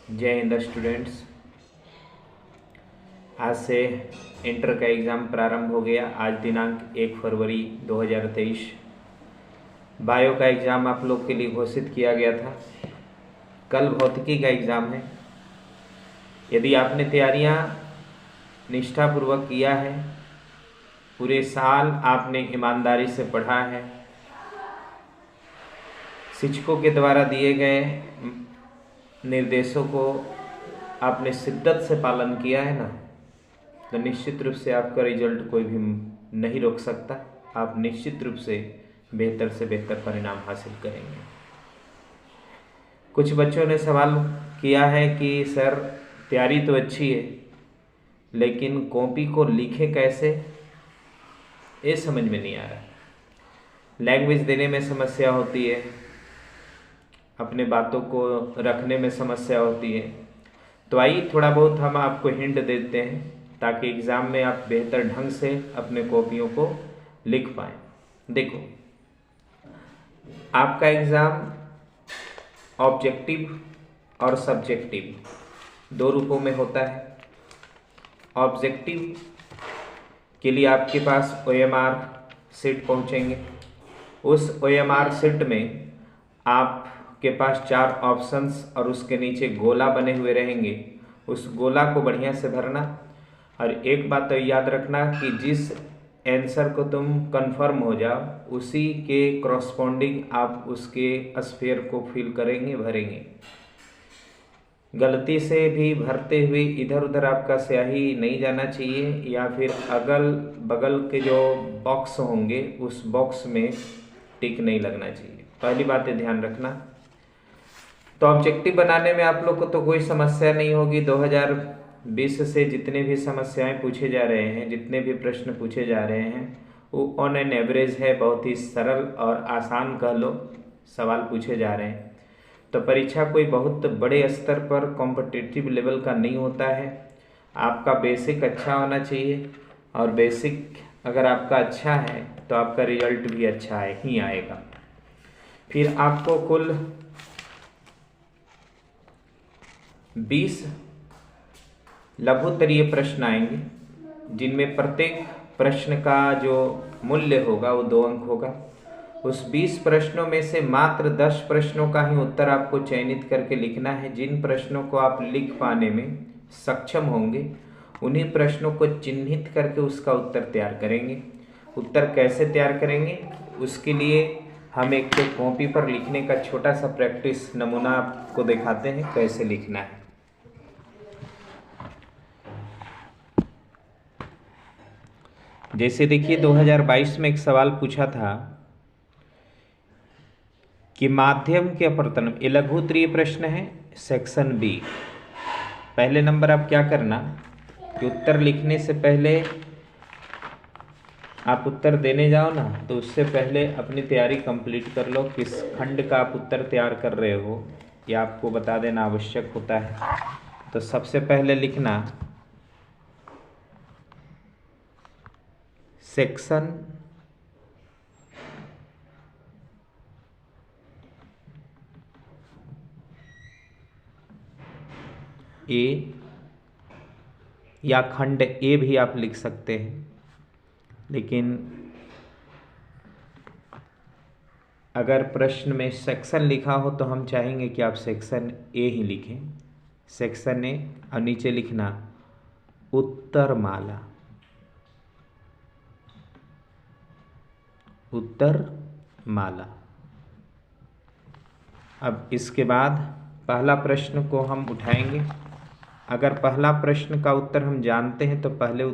जय हिंद स्टूडेंट्स। आज से इंटर का एग्ज़ाम प्रारंभ हो गया। आज दिनांक 1 फरवरी 2023 बायो का एग्ज़ाम आप लोग के लिए घोषित किया गया था। कल भौतिकी का एग्ज़ाम है। यदि आपने तैयारियां निष्ठापूर्वक किया है, पूरे साल आपने ईमानदारी से पढ़ा है, शिक्षकों के द्वारा दिए गए निर्देशों को आपने शिद्दत से पालन किया है ना, तो निश्चित रूप से आपका रिजल्ट कोई भी नहीं रोक सकता। आप निश्चित रूप से बेहतर परिणाम हासिल करेंगे। कुछ बच्चों ने सवाल किया है कि सर तैयारी तो अच्छी है, लेकिन कॉपी को लिखें कैसे, ये समझ में नहीं आ रहा। लैंग्वेज देने में समस्या होती है, अपने बातों को रखने में समस्या होती है। तो आइए थोड़ा बहुत हम आपको हिंट देते हैं ताकि एग्ज़ाम में आप बेहतर ढंग से अपने कॉपियों को लिख पाएँ। देखो, आपका एग्ज़ाम ऑब्जेक्टिव और सब्जेक्टिव दो रूपों में होता है। ऑब्जेक्टिव के लिए आपके पास OMR सीट पहुँचेंगे। उस OMR सीट में आपके पास 4 ऑप्शंस और उसके नीचे गोला बने हुए रहेंगे। उस गोला को बढ़िया से भरना, और एक बात तो याद रखना कि जिस आंसर को तुम कंफर्म हो जाओ उसी के करस्पॉन्डिंग आप उसके स्फीयर को फिल करेंगे, भरेंगे। गलती से भी भरते हुए इधर उधर आपका स्याही नहीं जाना चाहिए, या फिर अगल बगल के जो बॉक्स होंगे उस बॉक्स में टिक नहीं लगना चाहिए। पहली बात है, ध्यान रखना। तो ऑब्जेक्टिव बनाने में आप लोग को तो कोई समस्या नहीं होगी। 2020 से जितने भी समस्याएं पूछे जा रहे हैं, जितने भी प्रश्न पूछे जा रहे हैं, वो ऑन एन एवरेज है, बहुत ही सरल और आसान कह लो सवाल पूछे जा रहे हैं। तो परीक्षा कोई बहुत बड़े स्तर पर कॉम्पिटिटिव लेवल का नहीं होता है। आपका बेसिक अच्छा होना चाहिए, और बेसिक अगर आपका अच्छा है तो आपका रिजल्ट भी अच्छा ही आएगा। फिर आपको कुल 20 लघुत्तरीय प्रश्न आएंगे, जिनमें प्रत्येक प्रश्न का जो मूल्य होगा वो 2 अंक होगा। उस 20 प्रश्नों में से मात्र 10 प्रश्नों का ही उत्तर आपको चयनित करके लिखना है। जिन प्रश्नों को आप लिख पाने में सक्षम होंगे उन्हीं प्रश्नों को चिन्हित करके उसका उत्तर तैयार करेंगे। उत्तर कैसे तैयार करेंगे, उसके लिए हम एक कॉपी पर लिखने का छोटा सा प्रैक्टिस नमूना आपको दिखाते हैं कैसे लिखना है। जैसे देखिए, 2022 में एक सवाल पूछा था कि माध्यम के अपवर्तन, ये लघुत्तरीय प्रश्न है, सेक्शन बी। पहले नंबर आप क्या करना कि उत्तर लिखने से पहले आप उत्तर देने जाओ ना, तो उससे पहले अपनी तैयारी कंप्लीट कर लो। किस खंड का आप उत्तर तैयार कर रहे हो यह आपको बता देना आवश्यक होता है। तो सबसे पहले लिखना सेक्शन ए, या खंड ए भी आप लिख सकते हैं, लेकिन अगर प्रश्न में सेक्शन लिखा हो तो हम चाहेंगे कि आप सेक्शन ए ही लिखें। सेक्शन ए, और नीचे लिखना उत्तरमाला। उत्तरमाला। अब इसके बाद पहला प्रश्न को हम उठाएंगे। अगर पहला प्रश्न का उत्तर हम जानते हैं तो पहले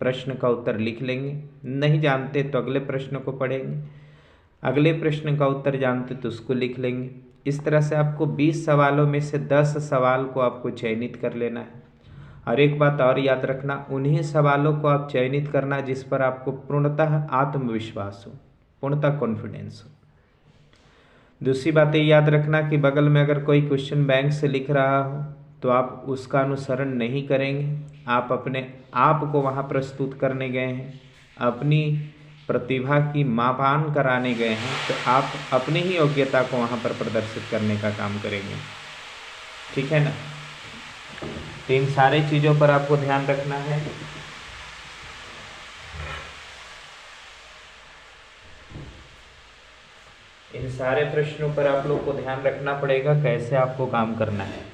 प्रश्न का उत्तर लिख लेंगे, नहीं जानते तो अगले प्रश्न को पढ़ेंगे, अगले प्रश्न का उत्तर जानते तो उसको लिख लेंगे। इस तरह से आपको 20 सवालों में से 10 सवाल को आपको चयनित कर लेना है। और एक बात और याद रखना, उन्हीं सवालों को आप चयनित करना जिस पर आपको पूर्णतः आत्मविश्वास हो, पूर्णतः कॉन्फिडेंस हो। दूसरी बात ये याद रखना कि बगल में अगर कोई क्वेश्चन बैंक से लिख रहा हो तो आप उसका अनुसरण नहीं करेंगे। आप अपने आप को वहाँ प्रस्तुत करने गए हैं, अपनी प्रतिभा की मापान कराने गए हैं, तो आप अपनी ही योग्यता को वहाँ पर प्रदर्शित करने का काम करेंगे। ठीक है ना। तो इन सारे चीज़ों पर आपको ध्यान रखना है। इन सारे प्रश्नों पर आप लोग को ध्यान रखना पड़ेगा, कैसे आपको काम करना है।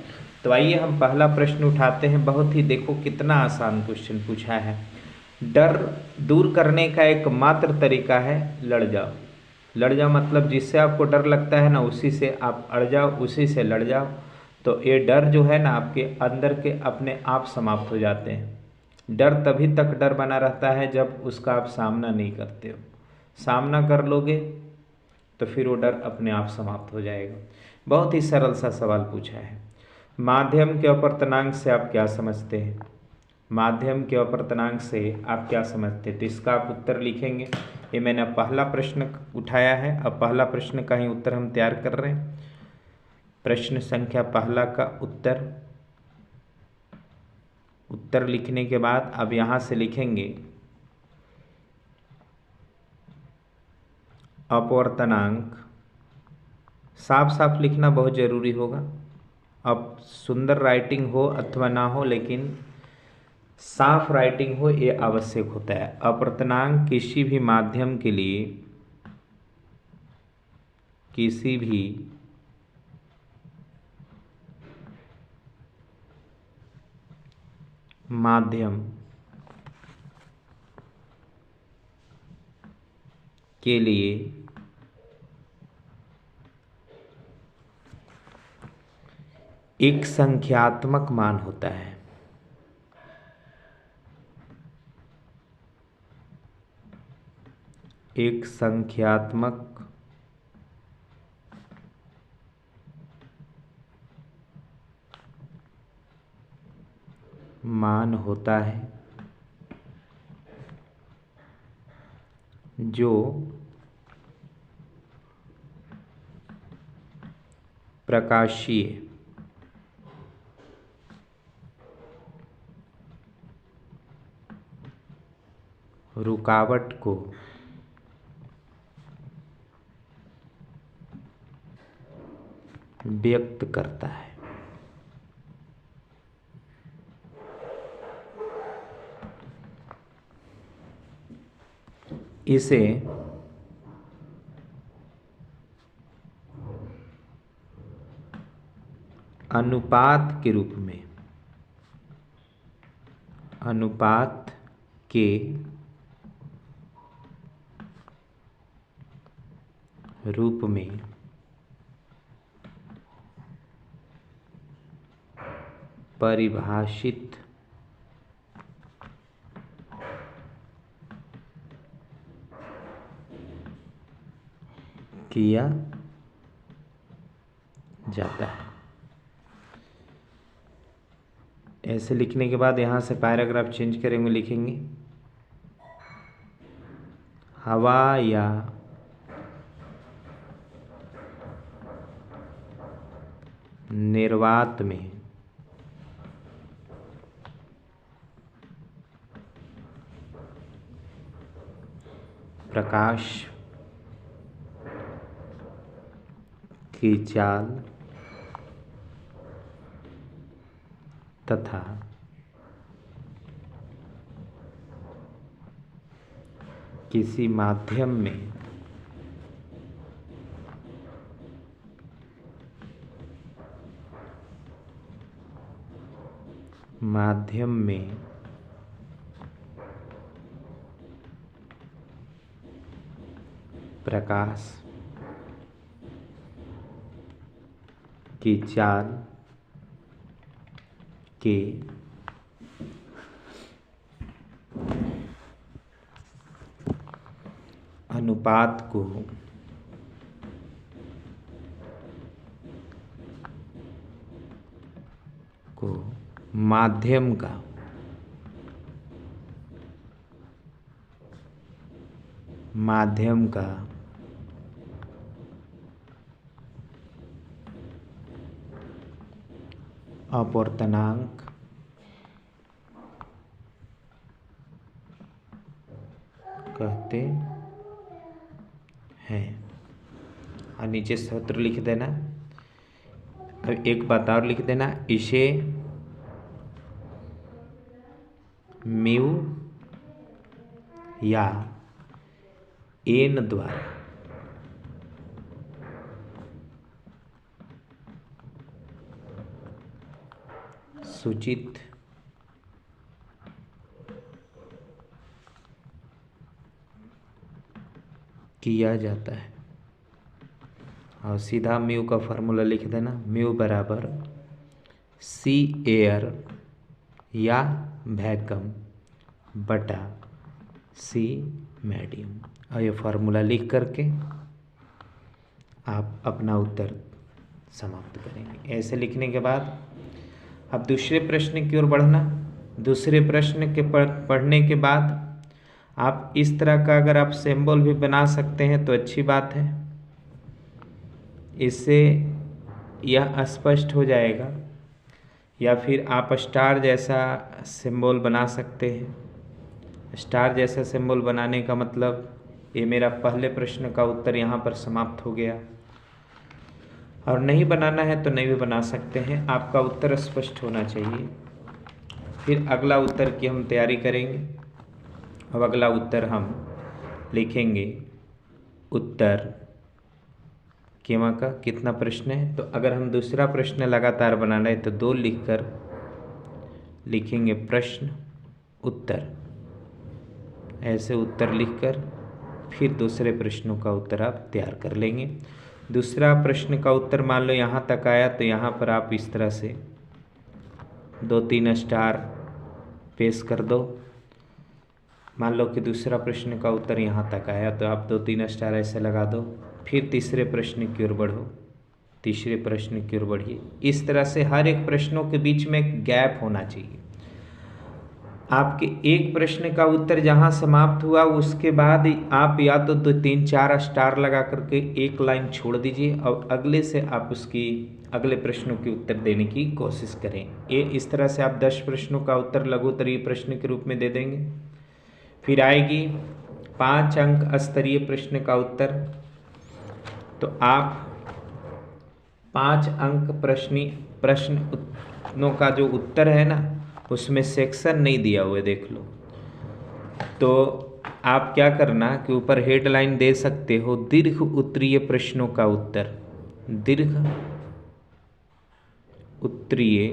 तो आइए हम पहला प्रश्न उठाते हैं। बहुत ही देखो कितना आसान क्वेश्चन पूछा है। डर दूर करने का एकमात्र तरीका है लड़ जाओ। लड़ जाओ मतलब जिससे आपको डर लगता है ना, उसी से आप अड़ जाओ, उसी से लड़ जाओ। तो ये डर जो है ना, आपके अंदर के अपने आप समाप्त हो जाते हैं। डर तभी तक डर बना रहता है जब उसका आप सामना नहीं करते हो। सामना कर लोगे तो फिर वो डर अपने आप समाप्त हो जाएगा। बहुत ही सरल सा सवाल पूछा है। माध्यम के अपर्तनांक से आप क्या समझते हैं? माध्यम के अपर्तनांक से आप क्या समझते हैं? तो इसका आप उत्तर लिखेंगे। ये मैंने पहला प्रश्न उठाया है, अब पहला प्रश्न का ही उत्तर हम तैयार कर रहे हैं। प्रश्न संख्या पहला का उत्तर लिखने के बाद अब यहाँ से लिखेंगे अपवर्तनांक। साफ साफ लिखना बहुत ज़रूरी होगा। अब सुंदर राइटिंग हो अथवा ना हो, लेकिन साफ राइटिंग हो ये आवश्यक होता है। अपवर्तनांक किसी भी माध्यम के लिए, किसी भी माध्यम के लिए एक संख्यात्मक मान होता है। एक संख्यात्मक मान होता है जो प्रकाशीय रुकावट को व्यक्त करता है। इसे अनुपात के रूप में, अनुपात के रूप में परिभाषित किया जाता है। ऐसे लिखने के बाद यहाँ से पैराग्राफ चेंज करेंगे, लिखेंगे हवा या निर्वात में प्रकाश की चाल तथा किसी माध्यम में प्रकाश की चाल के अनुपात को माध्यम का अपवर्तनांक कहते हैं। और नीचे सूत्र लिख देना। अब एक बात और लिख देना, इसे म्यू या एन द्वारा सूचित किया जाता है। और सीधा म्यू का फॉर्मूला लिख देना, म्यू बराबर सी एयर या वैक्यूम बटा सी मीडियम। और ये फार्मूला लिख करके आप अपना उत्तर समाप्त करेंगे। ऐसे लिखने के बाद अब दूसरे प्रश्न की ओर बढ़ना। दूसरे प्रश्न के पढ़ने के बाद आप इस तरह का अगर आप सिंबल भी बना सकते हैं तो अच्छी बात है, इससे यह स्पष्ट हो जाएगा। या फिर आप स्टार जैसा सिंबल बना सकते हैं। स्टार जैसा सिंबल बनाने का मतलब ये मेरा पहले प्रश्न का उत्तर यहाँ पर समाप्त हो गया। और नहीं बनाना है तो नहीं भी बना सकते हैं, आपका उत्तर स्पष्ट होना चाहिए। फिर अगला उत्तर की हम तैयारी करेंगे। अब अगला उत्तर हम लिखेंगे उत्तर केमा का कितना प्रश्न है। तो अगर हम दूसरा प्रश्न लगातार बनाना है तो 2 लिखकर लिखेंगे प्रश्न उत्तर। ऐसे उत्तर लिखकर फिर दूसरे प्रश्नों का उत्तर आप तैयार कर लेंगे। दूसरा प्रश्न का उत्तर मान लो यहाँ तक आया तो यहाँ पर आप इस तरह से 2-3 स्टार पेश कर दो। मान लो कि दूसरा प्रश्न का उत्तर यहाँ तक आया तो आप 2-3 स्टार ऐसे लगा दो। फिर तीसरे प्रश्न की ओर बढ़ो, तीसरे प्रश्न की ओर बढ़िए। इस तरह से हर एक प्रश्नों के बीच में एक गैप होना चाहिए। आपके एक प्रश्न का उत्तर जहाँ समाप्त हुआ उसके बाद आप या तो 2-3-4 स्टार लगा करके एक लाइन छोड़ दीजिए और अगले से आप उसकी अगले प्रश्नों के उत्तर देने की कोशिश करें। ये इस तरह से आप 10 प्रश्नों का उत्तर लघु उत्तरीय प्रश्न के रूप में दे देंगे। फिर आएगी 5 अंक स्तरीय प्रश्न का उत्तर। तो आप 5 अंक प्रश्नों का जो उत्तर है ना उसमें सेक्शन नहीं दिया हुआ है, देख लो। तो आप क्या करना कि ऊपर हेडलाइन दे सकते हो दीर्घ उत्तरीय प्रश्नों का उत्तर। दीर्घ उत्तरीय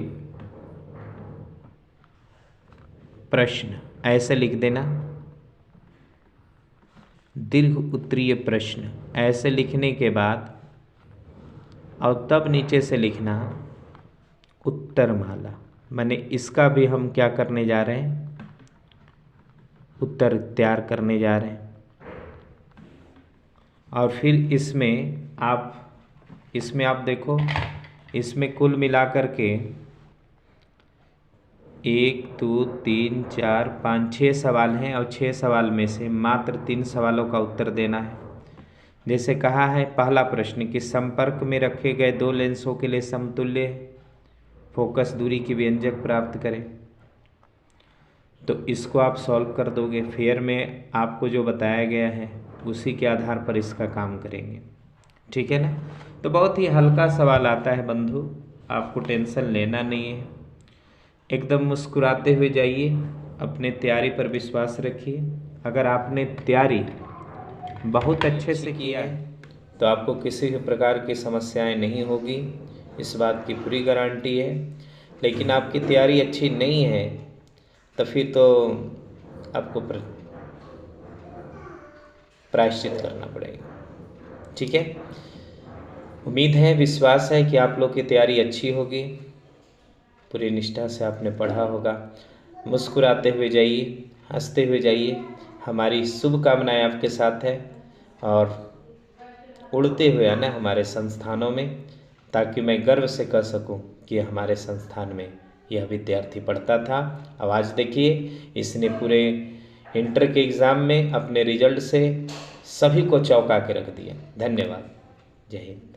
प्रश्न ऐसे लिख देना। दीर्घ उत्तरीय प्रश्न ऐसे लिखने के बाद और तब नीचे से लिखना उत्तरमाला। माने इसका भी हम क्या करने जा रहे हैं, उत्तर तैयार करने जा रहे हैं। और फिर इसमें आप देखो, इसमें कुल मिलाकर के 1 2 3 4 5 6 सवाल हैं और 6 सवाल में से मात्र 3 सवालों का उत्तर देना है। जैसे कहा है पहला प्रश्न कि संपर्क में रखे गए 2 लेंसों के लिए समतुल्य फोकस दूरी की व्यंजक प्राप्त करें। तो इसको आप सॉल्व कर दोगे। फेयर में आपको जो बताया गया है उसी के आधार पर इसका काम करेंगे, ठीक है ना। तो बहुत ही हल्का सवाल आता है बंधु, आपको टेंशन लेना नहीं है। एकदम मुस्कुराते हुए जाइए, अपने तैयारी पर विश्वास रखिए। अगर आपने तैयारी बहुत अच्छे से किया है तो आपको किसी भी प्रकार की समस्याएं नहीं होगी, इस बात की पूरी गारंटी है। लेकिन आपकी तैयारी अच्छी नहीं है तो फिर तो आपको प्रायश्चित करना पड़ेगा, ठीक है। उम्मीद है, विश्वास है कि आप लोग की तैयारी अच्छी होगी, पूरी निष्ठा से आपने पढ़ा होगा। मुस्कुराते हुए जाइए, हंसते हुए जाइए। हमारी शुभकामनाएं आपके साथ है और उड़ते हुए आना हमारे संस्थानों में, ताकि मैं गर्व से कह सकूं कि हमारे संस्थान में यह विद्यार्थी पढ़ता था। अब आज देखिए इसने पूरे इंटर के एग्ज़ाम में अपने रिजल्ट से सभी को चौंका के रख दिया। धन्यवाद। जय हिंद।